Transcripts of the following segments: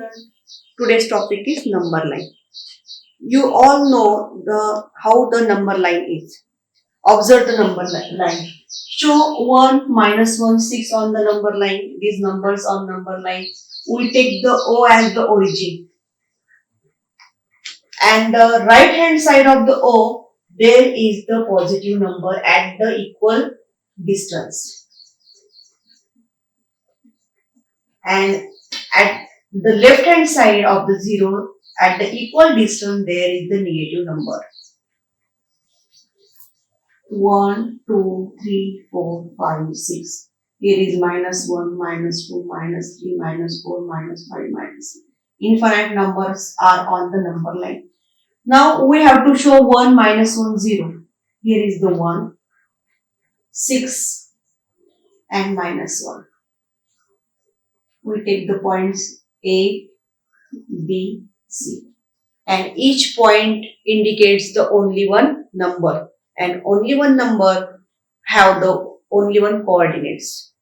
students, today's topic is number line. You all know how the number line is. Observe the number line. Show 1, -1, 6 on the number line. These numbers on number line. We take the O as the origin. And the right hand side of the O, there is the positive number at the equal distance. And at the left hand side of the 0, at the equal distance, there is the negative number. 1, 2, 3, 4, 5, 6. Here is -1, -2, -3, -4, -5, -6. Infinite numbers are on the number line. Now we have to show 1, -1, 0. Here is the 1, 6 and -1. We take the points A, B, C. And each point indicates the only one number. And only one number have the only one coordinates.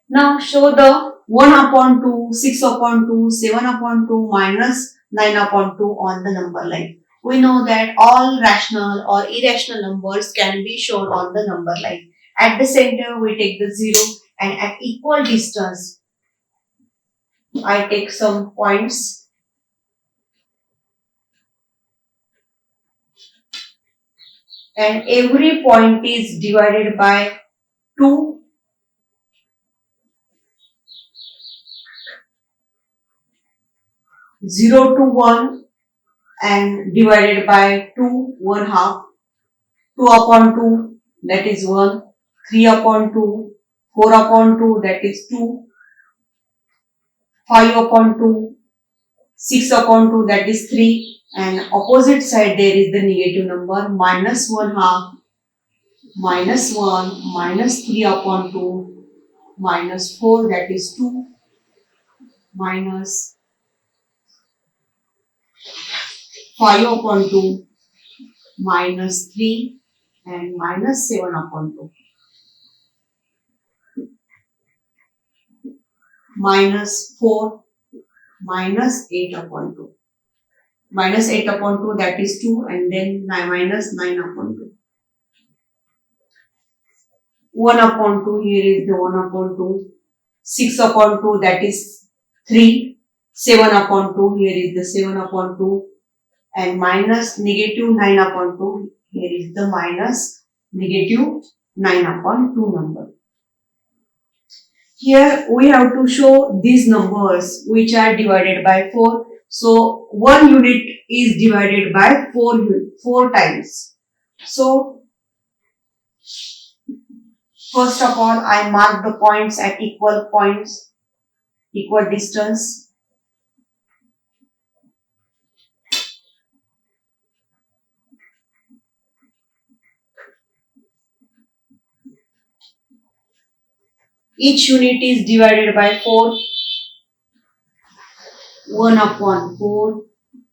Now show the 1/2, 6/2, 7/2, -9/2 on the number line. We know that all rational or irrational numbers can be shown on the number line. At the center we take the 0 and at equal distance I take some points. And every point is divided by 2. 0 to 1 and divided by 2, 1/2. 2/2, that is 1. 3/2, 4/2, that is 2. 5/2, 6/2, that is 3. And opposite side there is the negative number -1/2, -1, -3/2, -4, that is 2, -5/2, -3 and -7/2. -4, -8/2. -8/2, that is 2 and then -9/2. 1/2, here is the 1/2. 6/2, that is 3. 7/2, here is the 7/2. And -9/2, here is the -9/2 number. Here we have to show these numbers which are divided by 4. So 1 unit is divided by 4 times. So first of all I mark the points at equal points, equal distance. Each unit is divided by 4. 1/4,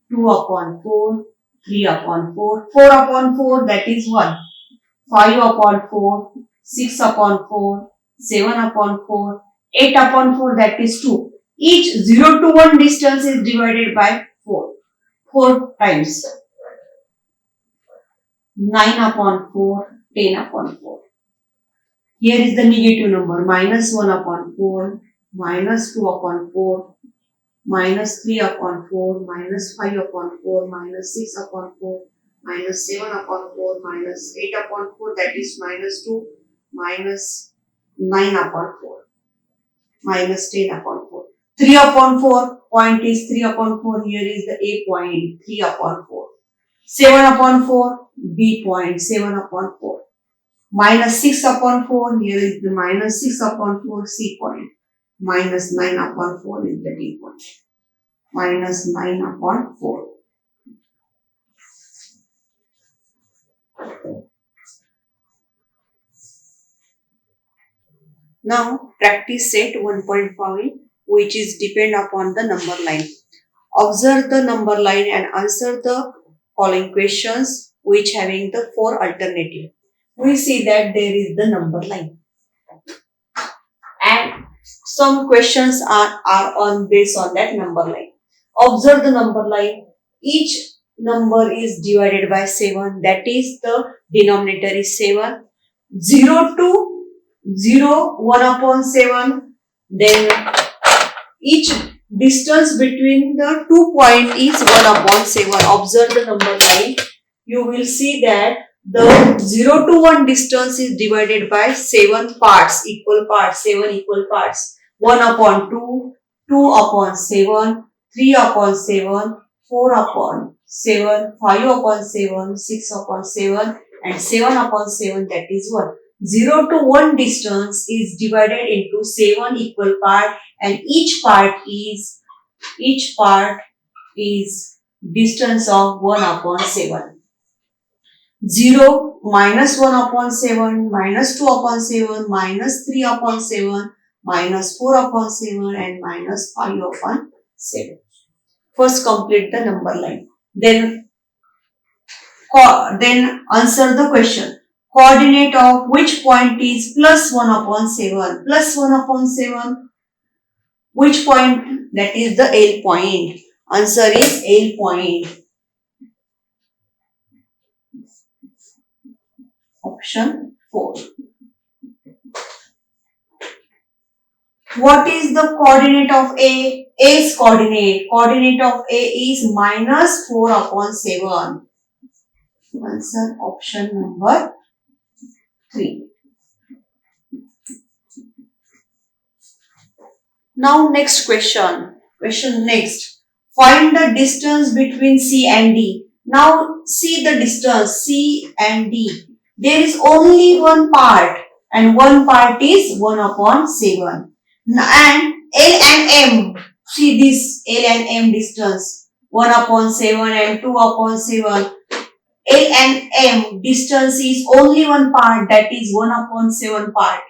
2/4, 3/4, 4/4, that is 1. 5/4, 6/4, 7/4, 8/4, that is 2. Each 0 to 1 distance is divided by 4 times. 9/4, 10/4. Here is the negative number -1/4, -2/4, -3/4, -5/4, -6/4, -7/4, -8/4, that is -2, -9/4, -10/4. 3/4 point is 3/4. Here is the A point, 3/4. 7/4, B point, 7/4. -6/4, here is the -6/4, C point. -9/4 is the D point. -9/4. Now practice set 1.5, which is depend upon the number line. Observe the number line and answer the following questions which having the 4 alternative. We see that there is the number line. And some questions are on based on that number line. Observe the number line. Each number is divided by 7. That is the denominator is 7. 0 to 0, 1 upon 7. Then each distance between the 2 point is 1 upon 7. Observe the number line. You will see that the 0 to 1 distance is divided by 7 parts, equal parts, 7 equal parts. 1 upon 2, 2 upon 7, 3 upon 7, 4 upon 7, 5 upon 7, 6 upon 7 and 7 upon 7, that is 1. 0 to 1 distance is divided into 7 equal parts and each part is distance of 1 upon 7. 0, minus 1 upon 7, minus 2 upon 7, minus 3 upon 7, minus 4 upon 7 and minus 5 upon 7. First complete the number line. Then answer the question. Coordinate of which point is plus 1 upon 7? Plus 1 upon 7. Which point? That is the L point. Answer is L point. Option 4. What is the coordinate of A? A's coordinate. Coordinate of A is minus 4 upon 7. Answer option number 3. Now next question. Question next. Find the distance between C and D. Now see the distance C and D. There is only one part and one part is 1 upon 7. And L and M. See this L and M distance. 1 upon 7 and 2 upon 7. L and M distance is only one part, that is 1 upon 7 part.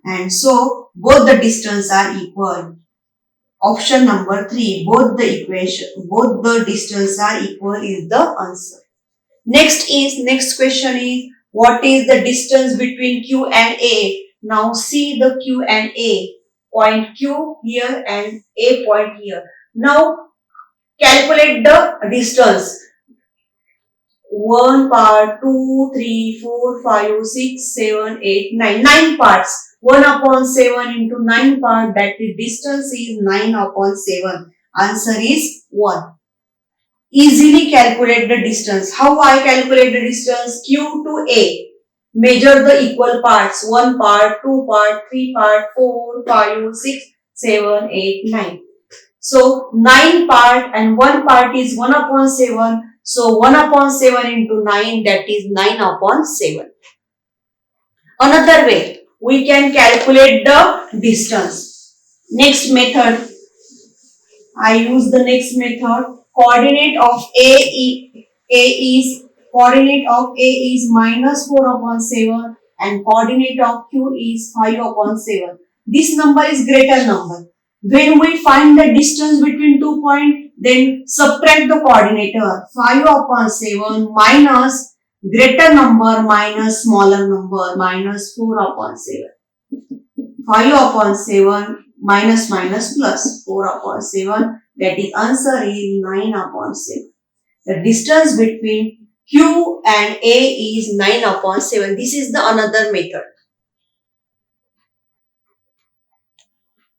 And so both the distance are equal. Option number 3, both the distance are equal is the answer. Next question is, what is the distance between Q and A? Now see the Q and A. Point Q here and A point here. Now calculate the distance. 1 part, 2, 3, 4, 5, 6, 7, 8, 9. 9 parts. 1 upon 7 into 9 part, that is distance is 9 upon 7. Answer is 1. Easily calculate the distance. How I calculate the distance? Q to A. Measure the equal parts. 1 part, 2 part, 3 part, 4, 5, 6, 7, 8, 9. So 9 part and 1 part is 1 upon 7. So 1 upon 7 into 9, that is 9 upon 7. Another way, we can calculate the distance. Next method, I use the next method. Coordinate of A is minus 4 upon 7 and coordinate of Q is 5 upon 7. This number is greater number. When we find the distance between 2 points, then subtract the coordinator. 5 upon 7 minus greater number minus smaller number minus 4 upon 7. 5 upon 7 minus plus 4 upon 7. That is answer is 9 upon 7. The distance between Q and A is 9 upon 7. This is the another method.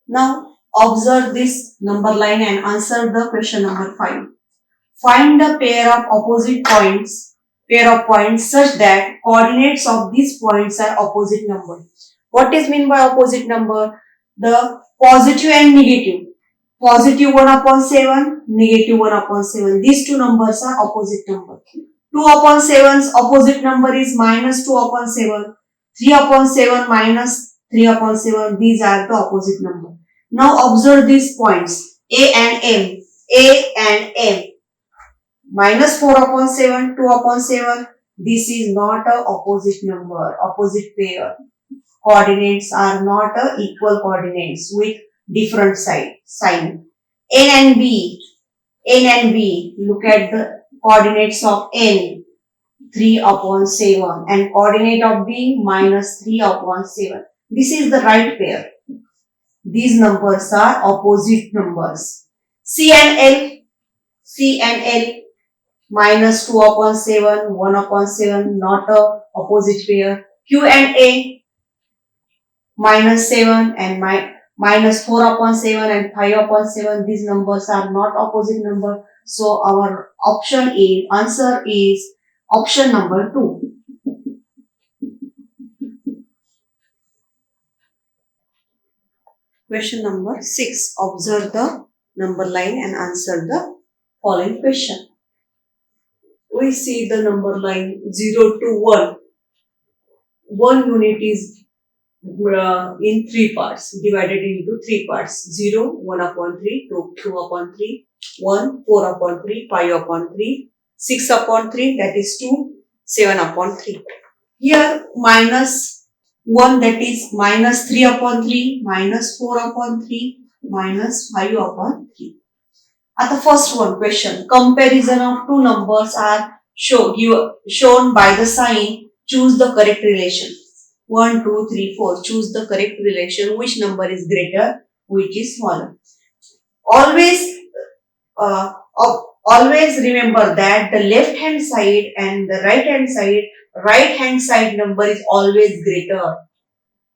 Now observe this number line and answer the question number 5. Find the pair of points such that coordinates of these points are opposite number. What is meant by opposite number? The positive and negative. Positive 1 upon 7, negative 1 upon 7. These two numbers are opposite number. 2 upon 7's opposite number is minus 2 upon 7. 3 upon 7 minus 3 upon 7. These are the opposite number. Now observe these points. A and M. A and M. Minus 4 upon 7, 2 upon 7. This is not a opposite number, opposite pair. Coordinates are not equal coordinates with different sign. N and B. Look at the coordinates of N. 3 upon 7 and coordinate of B minus 3 upon 7. This is the right pair. these numbers are opposite numbers. C and L, minus 2 upon 7, 1 upon 7, not a opposite pair. Q and A, minus 7 and minus 4 upon 7 and 5 upon 7, these numbers are not opposite number. So our answer is option number 2. Question number 6. Observe the number line and answer the following question. We see the number line 0 to 1. 1 unit is in 3 parts, divided into 3 parts. 0, 1 upon 3, 2 upon 3, 1, 4 upon 3, 5 upon 3, 6 upon 3, that is 2, 7 upon 3. Here minus 1, that is minus 3 upon 3, minus 4 upon 3, minus 5 upon 3. At the first one, question. Comparison of two numbers are shown by the sign. Choose the correct relation. 1, 2, 3, 4. Choose the correct relation. Which number is greater? Which is smaller? Always remember that the left hand side and the right hand side number is always greater.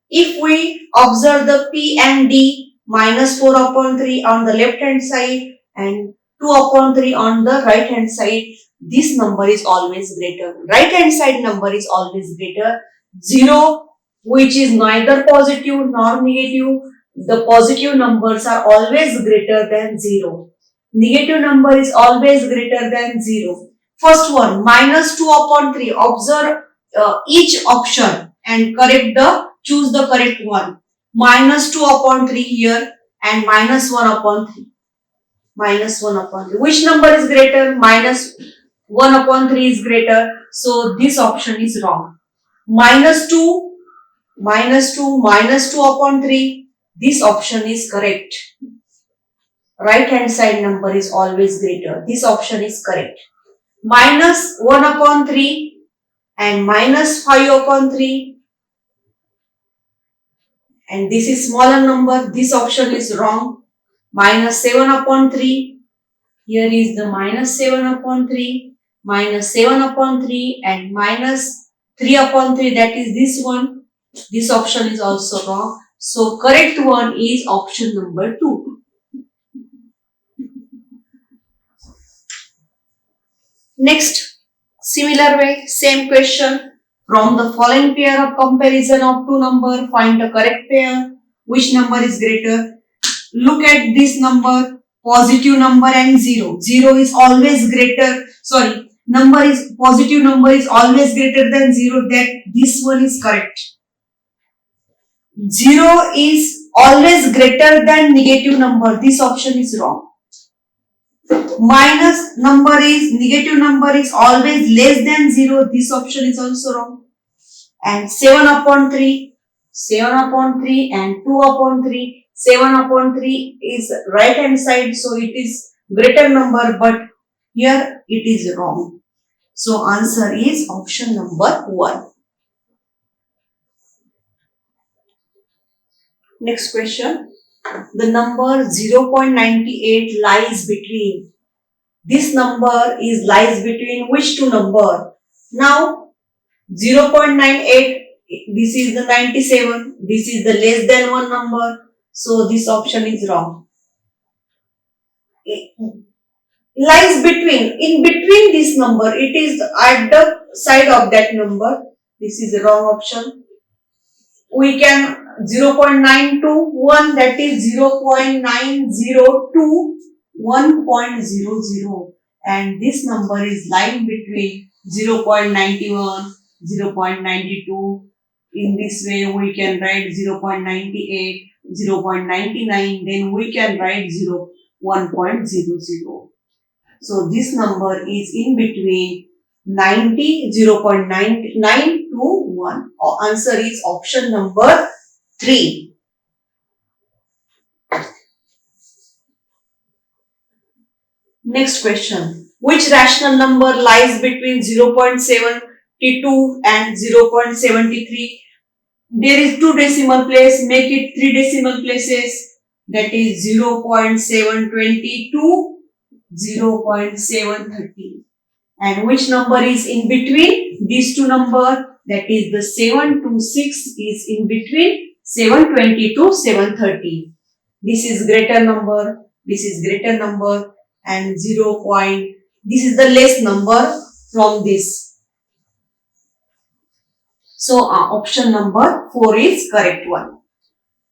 If we observe the P and D, minus 4 upon 3 on the left hand side and 2 upon 3 on the right hand side, this number is always greater. Right hand side number is always greater. 0, which is neither positive nor negative. The positive numbers are always greater than 0. Negative number is always greater than 0. First one, minus 2 upon 3. Observe each option and choose the correct one. Minus 2 upon 3 here and minus 1 upon 3. Minus 1 upon 3. Which number is greater? Minus 1 upon 3 is greater. So this option is wrong. Minus 2 upon 3. This option is correct. Right hand side number is always greater. This option is correct. Minus 1 upon 3 and minus 5 upon 3. And this is smaller number. This option is wrong. Minus 7 upon 3. Here is the minus 7 upon 3. Minus 7 upon 3 and minus 3 upon 3. That is this one. This option is also wrong. So correct one is option number 2. Next, similar way, same question. From the following pair of comparison of two numbers, find the correct pair. Which number is greater? Look at this number, positive number and 0. 0 is always greater, positive number is always greater than 0. That this one is correct. 0 is always greater than negative number. This option is wrong. Negative number is always less than 0. This option is also wrong. And 7 upon 3 and 2 upon 3. 7 upon 3 is right hand side, so it is greater number, but here it is wrong. So answer is option number 1. Next question. The number 0.98 lies between. This number lies between which two number? Now 0.98, this is the 97, this is the less than 1 number. So this option is wrong. Lies between, in between this number, it is at the side of that number. This is the wrong option. We can 0.921, that is 0.902, 1.00, and this number is lying between 0.91, 0.92. In this way we can write 0.98, 0.99, then we can write 1.00. So this number is in between 0.99 to 1. Our answer is option number 3. Next question. Which rational number lies between 0.72 and 0.73? There is 2 decimal place, make it 3 decimal places, that is 0.720 to 0.730. And which number is in between these two number? That is the 726 is in between 720 to 730. This is greater number, this is greater number, and 0. This is the less number from this. So option number 4 is correct one.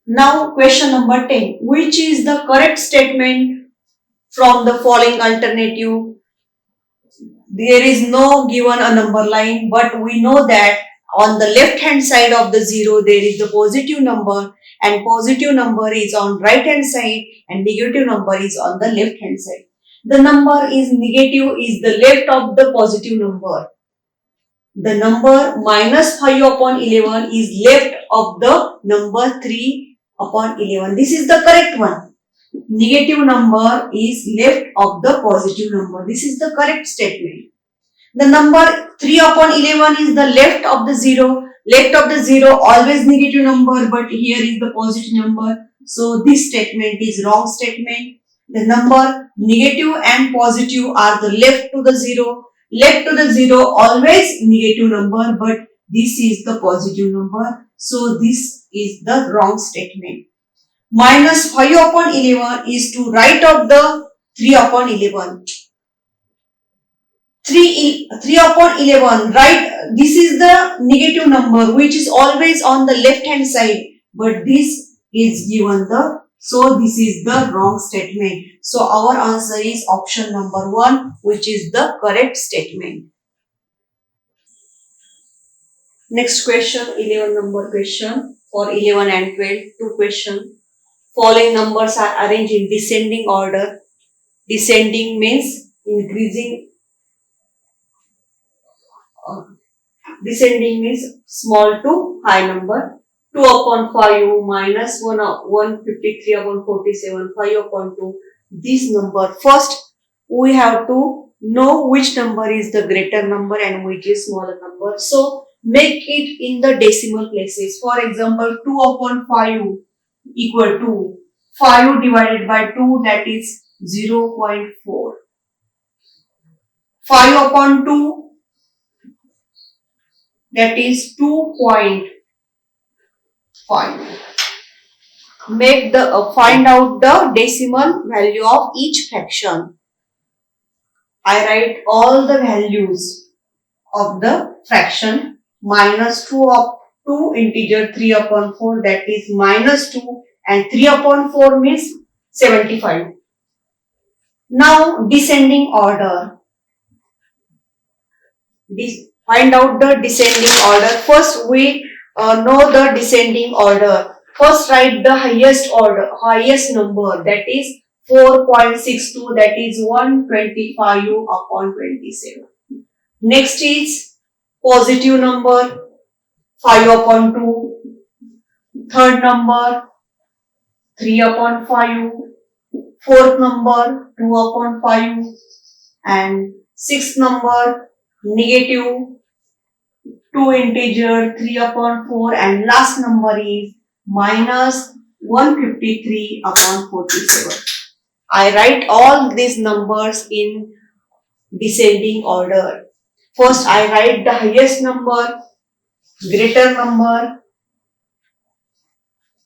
Now question number 10. Which is the correct statement from the following alternative? There is no given a number line, but we know that on the left hand side of the 0 there is the positive number, and positive number is on right hand side and negative number is on the left hand side. The number is negative is the left of the positive number. The number minus 5 upon 11 is left of the number 3 upon 11. This is the correct one. Negative number is left of the positive number. This is the correct statement. The number 3 upon 11 is the left of the 0. Left of the 0 always negative number, but here is the positive number. So this statement is wrong statement. The number negative and positive are the left to the 0. Left to the 0 always negative number, but this is the positive number. So this is the wrong statement. Minus 5 upon 11 is to right of the 3 upon 11. 3 upon 11, right? This is the negative number which is always on the left hand side, but this is given the, so this is the wrong statement. So our answer is option number 1, which is the correct statement. Next question, 11 number question for 11 and 12, 2 questions. Following numbers are arranged in descending order. Descending means increasing. Descending means small to high number. 2 upon 5 minus 153 upon 47, 5 upon 2. This number, first we have to know which number is the greater number and which is smaller number. So make it in the decimal places. For example, 2 upon 5 equal to 5 divided by 2, that is 0.4. 5 upon 2, that is 2.5. Make the find out the decimal value of each fraction. I write all the values of the fraction. Minus 2 up 2 integer 3 upon 4, that is minus 2, and 3 upon 4 means 75. Now descending order. Find out the descending order. First we know the descending order. First write the highest order, highest number, that is 4.62, that is 125 upon 27. Next is positive number 5 upon 2. Third number 3 upon 5. Fourth number 2 upon 5. And sixth number negative 2 integer 3 upon 4, and last number is minus 153 upon 47. I write all these numbers in descending order. First I write the highest number, greater number.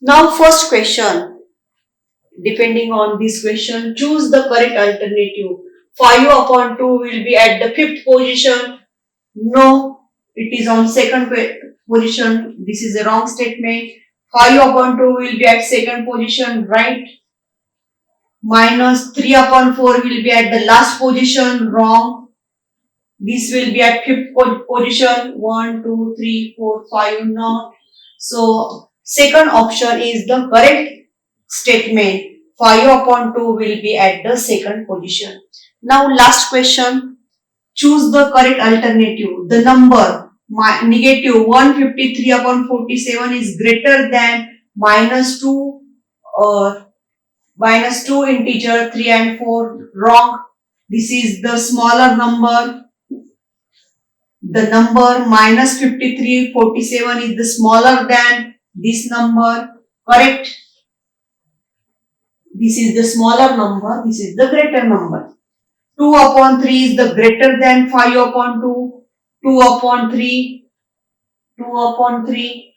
Now first question, depending on this question, choose the correct alternative. 5 upon 2 will be at the 5th position. No, it is on 2nd position. This is a wrong statement. 5 upon 2 will be at 2nd position, right? Minus 3 upon 4 will be at the last position, wrong. This will be at 5th position, 1, 2, 3, 4, 5, not. So, second option is the correct statement. 5 upon 2 will be at the 2nd position. Now, last question. Choose the correct alternative. The number negative 153 upon 47 is greater than minus 2 integer 3 and 4. Wrong. This is the smaller number. the number minus 5347 is the smaller than this number, correct? This is the smaller number, this is the greater number. 2 upon 3 is the greater than 5 upon 2, 2 upon 3, 2 upon 3.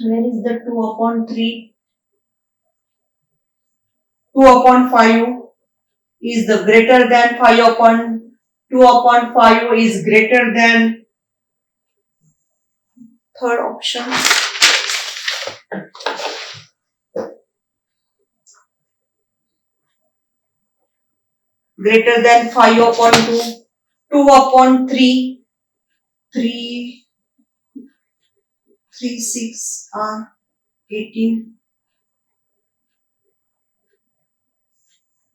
Where is the 2 upon 3? 2 upon 5 is the greater than 5 upon 2 upon 5 is greater than third option. Greater than 5 upon 2, 2 upon 3, 3, 6 are 18.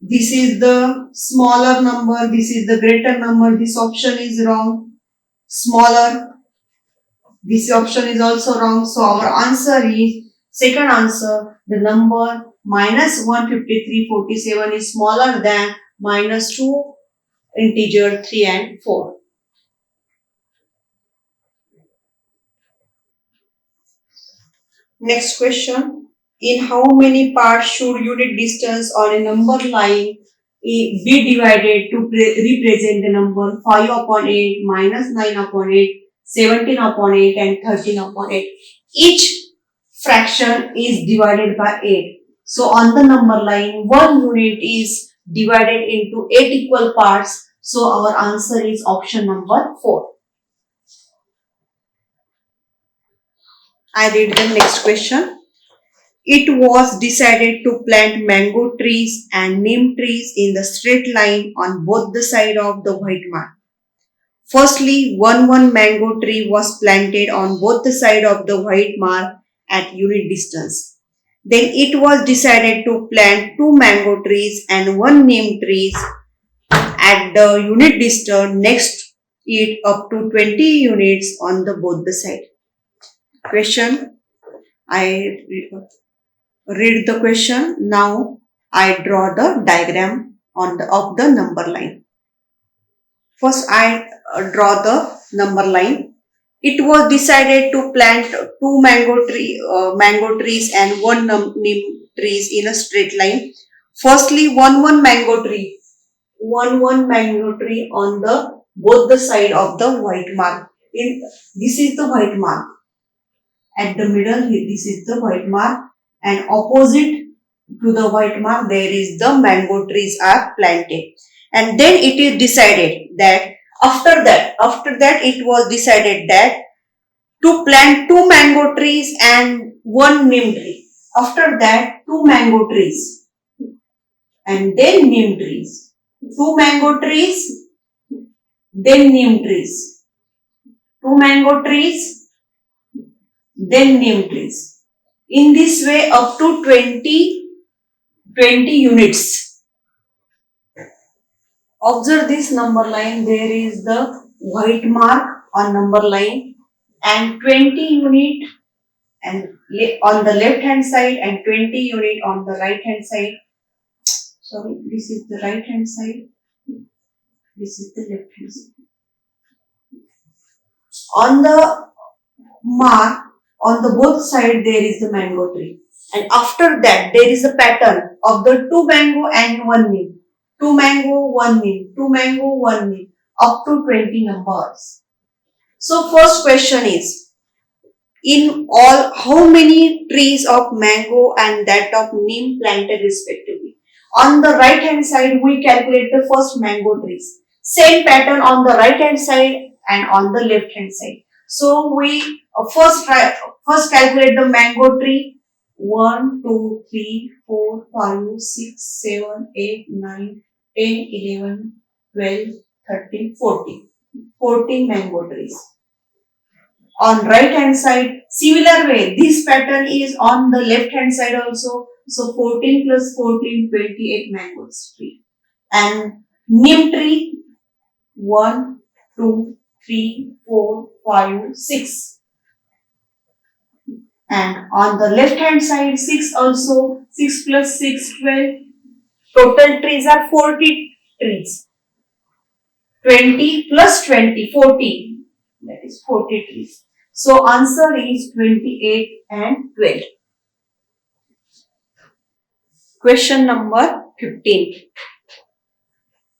This is the smaller number, this is the greater number, this option is wrong. Smaller, this option is also wrong. So our answer is, second answer, the number minus 15347 is smaller than minus 2 integer 3 and 4. Next question. In how many parts should unit distance on a number line be divided to represent the number 5 upon 8, minus 9 upon 8, 17 upon 8 and 13 upon 8. Each fraction is divided by 8. So on the number line, one unit is divided into 8 equal parts. So our answer is option number 4. I read the next question. It was decided to plant mango trees and neem trees in the straight line on both the sides of the white mark. Firstly, one mango tree was planted on both the sides of the white mark at unit distance. Then it was decided to plant 2 mango trees and 1 neem trees at the unit distance next it up to 20 units on the both the side. Question. I read the question. Now I draw the diagram of the number line. First I draw the number line. It was decided to plant 2 mango trees and 1 neem trees in a straight line. Firstly, one mango tree on the both the side of the white mark. This is the white mark. At the middle, this is the white mark, and opposite to the white mark, there is the mango trees are planted. And then it is decided that after that it was decided that to plant 2 mango trees and 1 neem tree. After that, 2 mango trees and then neem trees. 2 mango trees, then neem trees. 2 mango trees, then neem trees. In this way, up to 20 units. Observe this number line. There is the white mark on number line and 20 unit and on the left hand side and 20 unit on the right hand side. Sorry, this is the right hand side. This is the left hand side. On the mark, on the both side there is the mango tree, and after that there is a pattern of the 2 mango and 1 neem, 2 mango, 1 neem, 2 mango, 1 neem, up to 20 numbers. So first question is, in all, how many trees of mango and that of neem planted respectively? On the right hand side we calculate the first mango trees. Same pattern on the right hand side and on the left hand side. So we first calculate the mango tree. 1, 2, 3, 4, 5, 6, 7, 8, 9, 10, 11, 12, 13, 14. 14 mango trees. On right hand side, similar way, this pattern is on the left hand side also. So 14 plus 14, 28 mango tree. And neem tree, 1, 2, 3, 4, 5, 6. And on the left hand side, 6 also. 6 plus 6, 12. Total trees are 40 trees. 20 plus 20, 40. that is 40 trees. So answer is 28 and 12. Question number 15.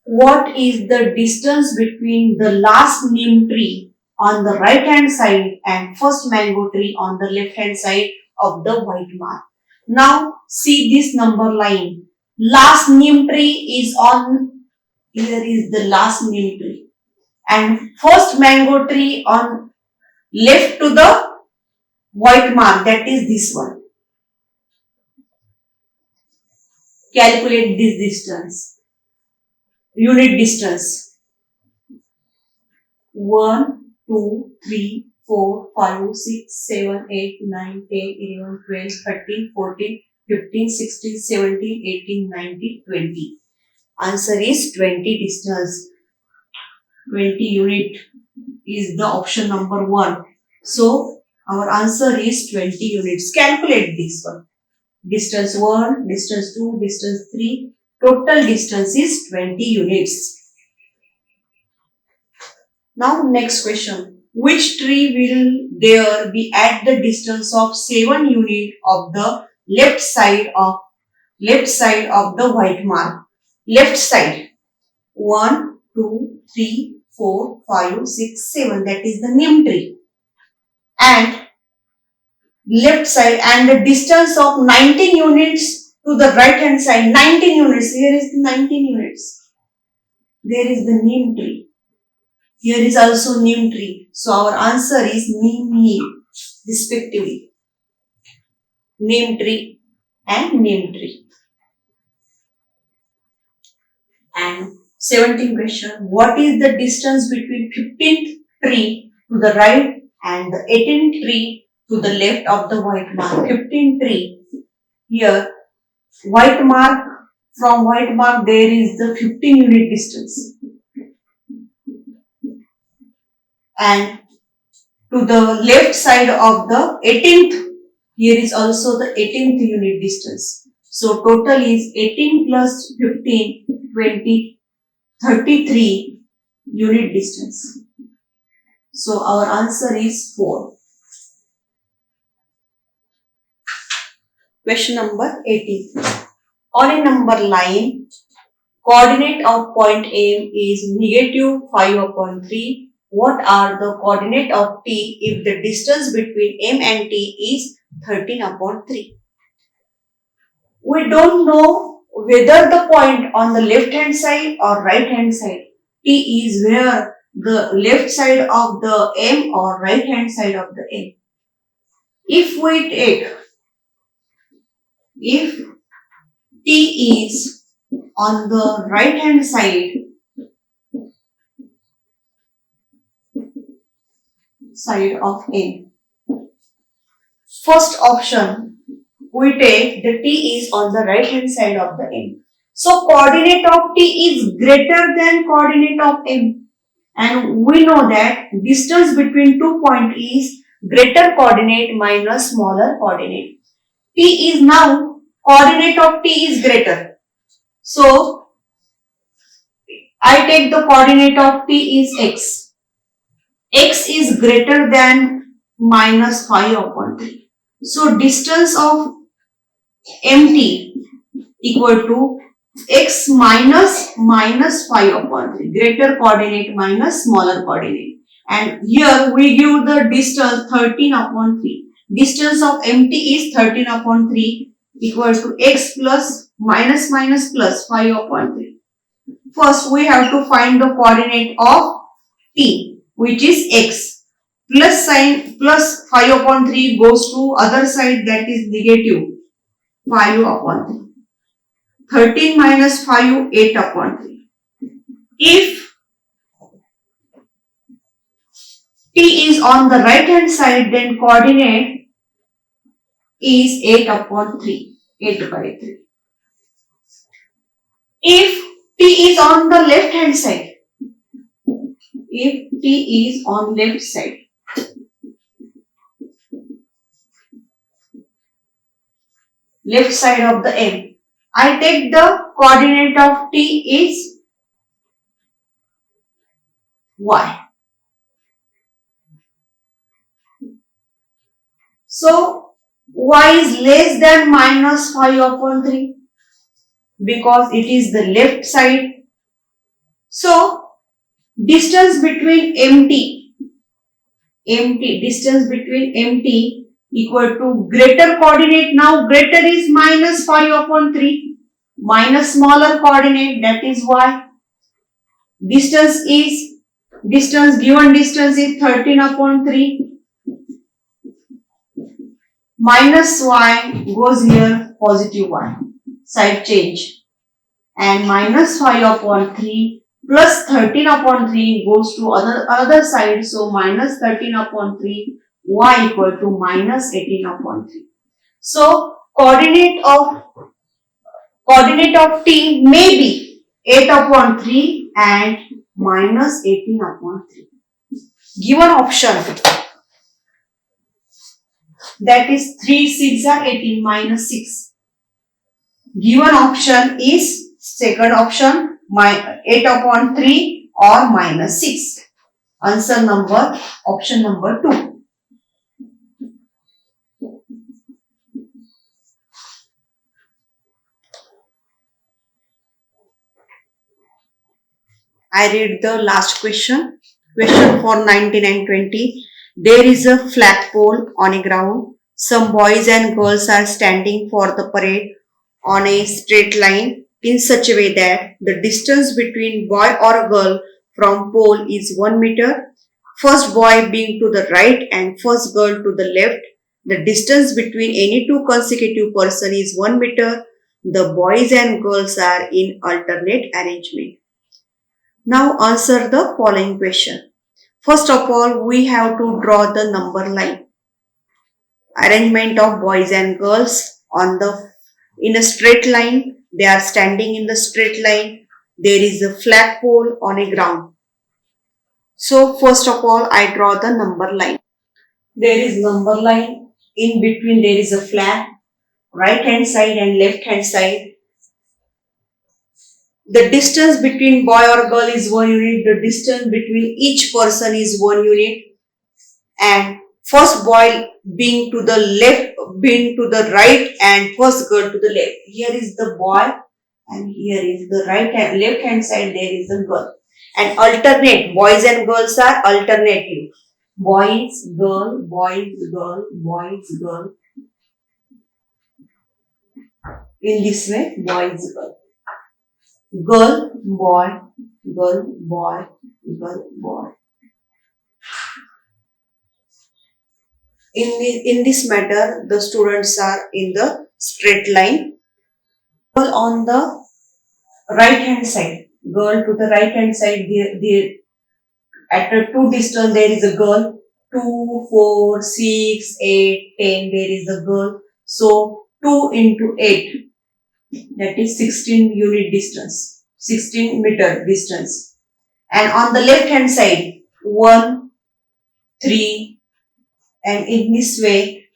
What is the distance between the last neem tree on the right hand side and first mango tree on the left hand side of the white mark? Now see this number line. Last neem tree is on, here is the last neem tree, and first mango tree on left to the white mark, that is this one. Calculate this distance, unit distance. 1, 2, 3, 4, 5, 6, 7, 8, 9, 10, 11, 12, 13, 14, 15, 16, 17, 18, 19, 20. Answer is 20 distance. 20 unit is the option number 1. So our answer is 20 units. Calculate this one. Distance 1, distance 2, distance 3. Total distance is 20 units. Now next question. Which tree will there be at the distance of 7 units of the left side of the white mark? Left side. 1, 2, 3, 4, 5, 6, 7. That is the neem tree. And left side, and the distance of 19 units to the right hand side. 19 units. Here is the 19 units. There is the neem tree. Here is also neem tree. So our answer is neem respectively. Neem tree and neem tree. And 17th question. What is the distance between 15th tree to the right and the 18th tree to the left of the white mark? 15th tree. Here, white mark, from white mark there is the 15 unit distance. And to the left side of the 18th, here is also the 18th unit distance. So total is 18 plus 15, 20, 33 unit distance. So our answer is 4. Question number 18. On a number line, coordinate of point M is negative 5 upon 3. What are the coordinate of T if the distance between M and T is 13 upon 3? We don't know whether the point on the left hand side or right hand side. T is where the left side of the M or right hand side of the M. If T is on the right hand side of M. First option, we take the T is on the right hand side of the M. So coordinate of T is greater than coordinate of M. And we know that distance between 2 points is greater coordinate minus smaller coordinate. T is now, coordinate of T is greater. So I take the coordinate of T is X. X is greater than minus 5 upon 3. So distance of MT equal to X minus 5 upon 3. Greater coordinate minus smaller coordinate. And here we give the distance 13 upon 3. Distance of MT is 13 upon 3 equal to X plus minus plus 5 upon 3. First we have to find the coordinate of T, which is X. Plus sign, plus 5 upon 3 goes to other side, that is negative 5 upon 3. 13 minus 5, 8 upon 3. If T is on the right hand side, then coordinate is 8 upon 3. 8 by 3. If T is on the left hand side, if T is on left side, left side of the M, I take the coordinate of T is Y. So y is less than minus 5 upon 3 because it is the left side. So distance between distance between empty equal to greater coordinate. Now greater is minus 5 upon 3 minus smaller coordinate, that is y. Given distance is 13 upon 3 minus y goes here, positive y, side change, and minus 5 upon 3 plus 13 upon 3 goes to another side, so minus 13 upon 3 y equal to minus 18 upon 3. So coordinate of t may be 8 upon 3 and minus 18 upon 3. Given option, that is 3 6 are 18 minus 6. Given option is second option, 8 upon 3 or minus 6. Answer number, option number 2. I read the last question. Question for 19 and 20. There is a flagpole on a ground. Some boys and girls are standing for the parade on a straight line in such a way that the distance between boy or girl from pole is 1 meter. First boy being to the right and first girl to the left. The distance between any two consecutive person is 1 meter. The boys and girls are in alternate arrangement. Now answer the following question. First of all, we have to draw the number line. Arrangement of boys and girls in a straight line. They are standing in the straight line. There is a flagpole on a ground. So first of all, I draw the number line. There is number line. In between there is a flag. Right hand side and left hand side. The distance between boy or girl is 1 unit. The distance between each person is 1 unit. And first boy being to the left, being to the right, and first girl to the left. Here is the boy and here is the left hand side, there is the girl. And alternate, boys and girls are alternative. Boys, girl, boys, girl, boys, girl. In this way, boys, girl. Girl, boy, girl, boy, girl, boy. In this matter, the students are in the straight line. Girl on the right hand side, girl to the right hand side, at a 2 distance there is a girl, 2, 4, 6, 8, 10, there is a girl. So 2 into 8, that is 16 unit distance, 16 meter distance. And on the left hand side, 1, 3, and in this way,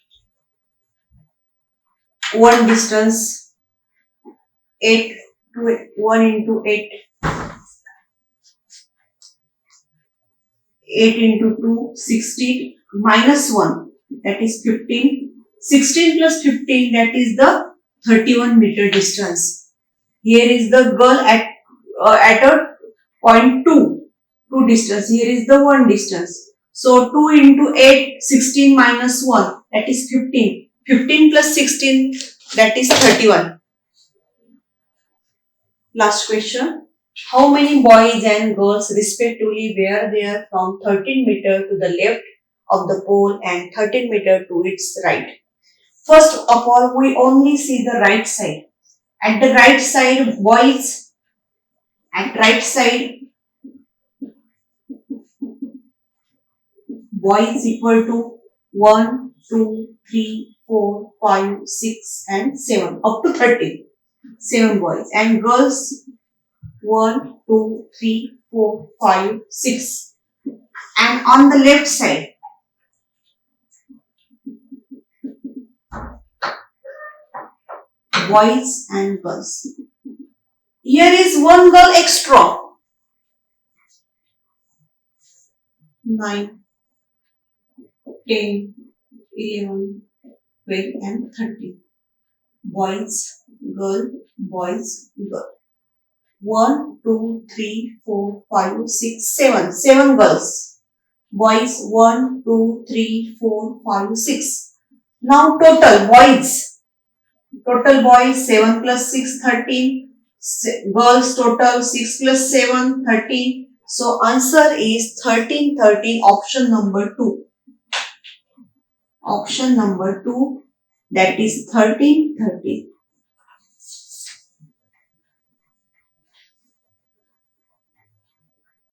1 distance, 8, 1 into 8, 8 into 2, 16, minus 1, that is 15. 16 plus 15, that is the 31 meter distance. Here is the girl at a point 2 distance. Here is the 1 distance. So 2 into 8, 16 minus 1, that is 15. 15 plus 16, that is 31. Last question. How many boys and girls respectively were there from 13 meter to the left of the pole and 13 meter to its right? First of all, we only see the right side. At the right side, boys, at right side, boys equal to 1, 2, 3, 4, 5, 6 and 7, up to 13. 7 boys. And girls, 1, 2, 3, 4, 5, 6. And on the left side, boys and girls. Here is 1 girl extra. 9, 10, 11, 12 and 13. Boys, girl, boys, girl. 1, 2, 3, 4, 5, 6, 7. 7 girls. Boys 1, 2, 3, 4, 5, 6. Now total boys. Total boys 7 plus 6, 13. Girls total 6 plus 7, 13. So answer is 13, 13, option number 2. Option number 2, that is 13, 13.